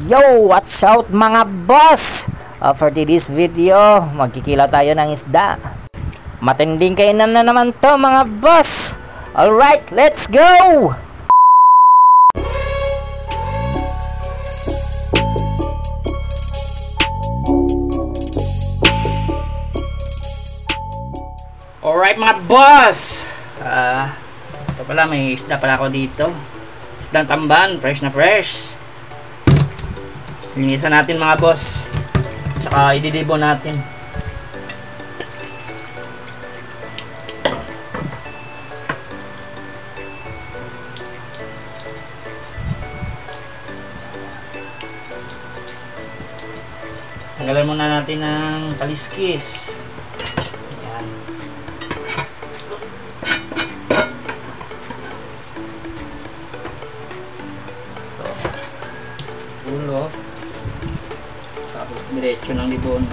Yo! Watch out mga boss! For today's video, magkikilaw tayo ng isda. Matinding kainan na naman to mga boss! Alright, let's go! Alright mga boss! Ito pala, may isda pala ako dito. Isdang tamban, fresh na fresh. Linisan natin mga boss. Tsaka ididibo natin. Tanggalan muna natin ng kaliskis. Ayan. Ito. Ulo. Tapos diretso ng libon.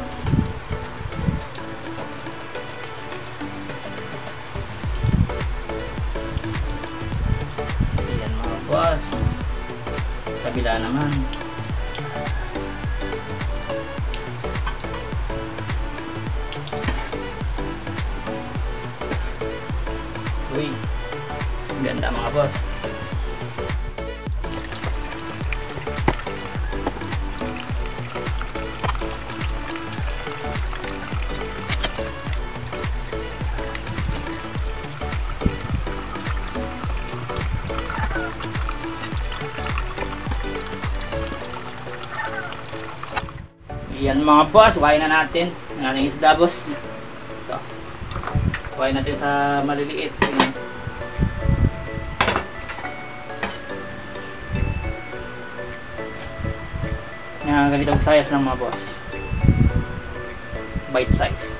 Ayan mga boss. Kabila naman. Uy, ganda mga boss. Yan mga boss, kuhain na natin ang ating isda boss. Ito. Kuhain natin sa maliliit. Yan, ganitong size ng mga boss. Bite size.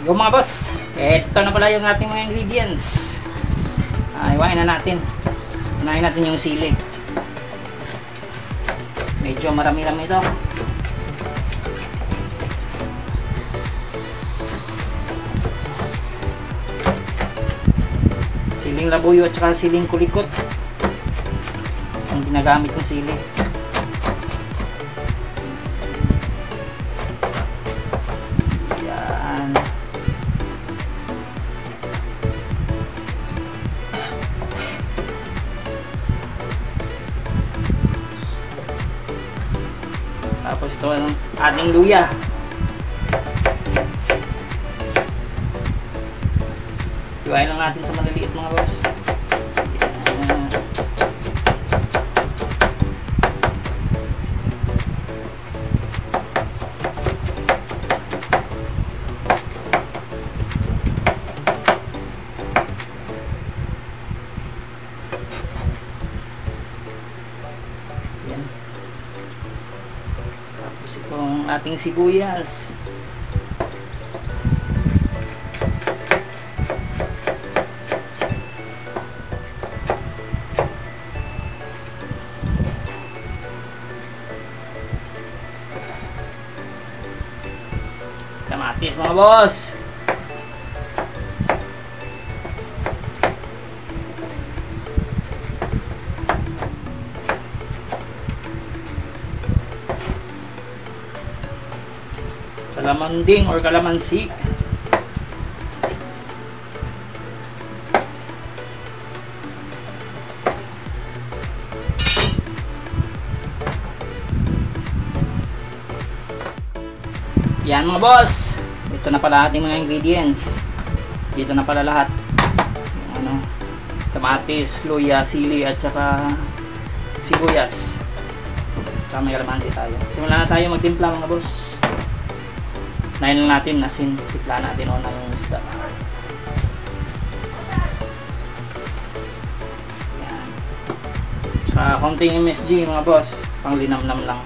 Yung mga boss, ito na pala yung ating mga ingredients. Iwain na natin. Unahin natin yung sili. Medyo marami-rami ito. Siling labuyo at saka siling kulikot ang ginagamit ng sili. Tapos ito ang ating luya. Iwain lang natin sa maliliit mga boss. Yan. Tapos itong ating sibuyas. Kamatis mga boss. Kalamanding or kalamansi. Yan mga boss. Ito na pala ating mga ingredients. Dito na pala lahat. Yung kamatis, luya, sili at saka sibuyas. Tsaka may kalamansi tayo. Simulan na tayo magtimpla mga boss. Nahin lang natin asin, tipla natin o na yung isda. Yan. Tsaka konting MSG mga boss, pang linamnam lang.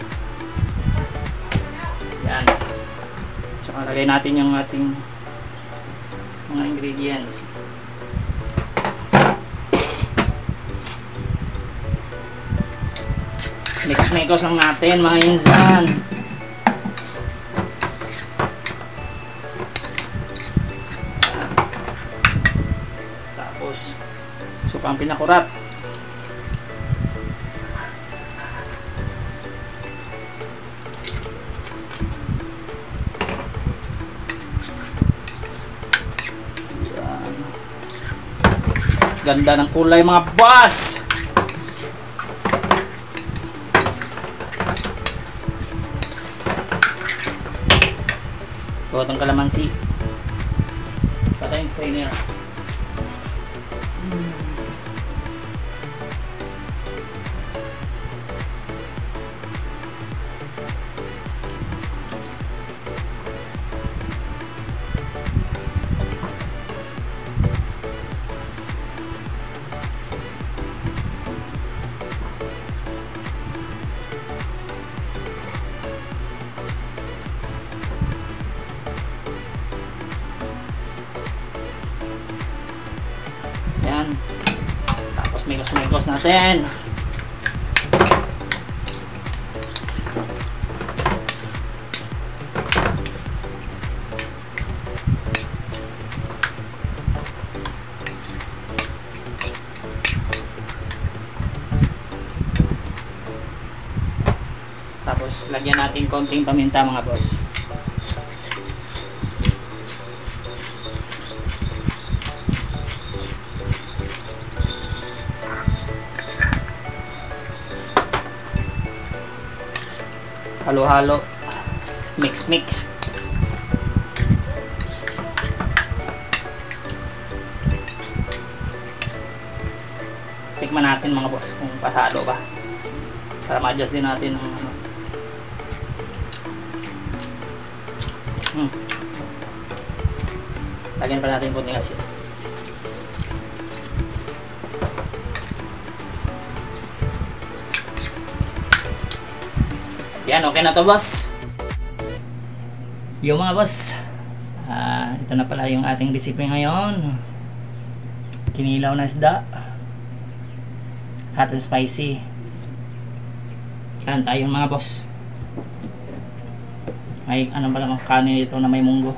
Yan. Tsaka lagay natin yung ating mga ingredients. Mix-mix lang natin mga insan. Tapos sukang pinakurat. Yan. Ganda ng kulay mga boss. Ang kalamansi. Patay yung strainer. Yan. Tapos migos natin. Tapos lagyan natin konting paminta mga boss. Halo-halo, mix-mix. Tikman natin mga boss kung pasado ba. Para ma-adjust din natin ang ano. Lagyan pa natin kunting asin. Yan, okay na to boss. Yung mga boss, ito na pala yung ating recipe ngayon. Kinilaw na isda, hot and spicy. Yan tayo mga boss. May ano pala mga kanin ito na may munggo.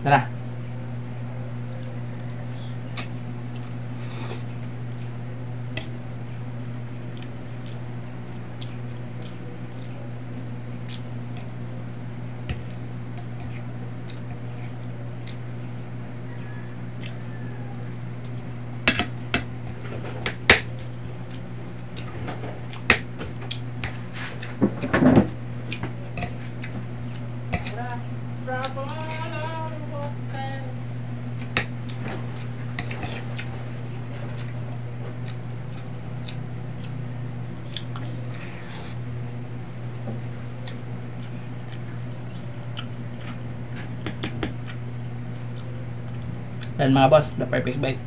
Tara. Yan mga boss, the perfect bite.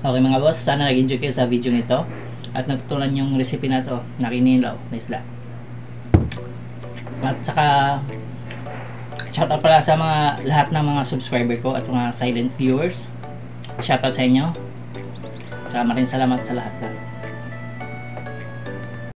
Okay mga boss, sana nag-enjoy kayo sa video nito at natutunan yung recipe na to na kinilaw na isda. At saka shoutout pala sa mga lahat ng mga subscriber ko at mga silent viewers. Shoutout sa inyo. Saka maraming salamat sa lahat.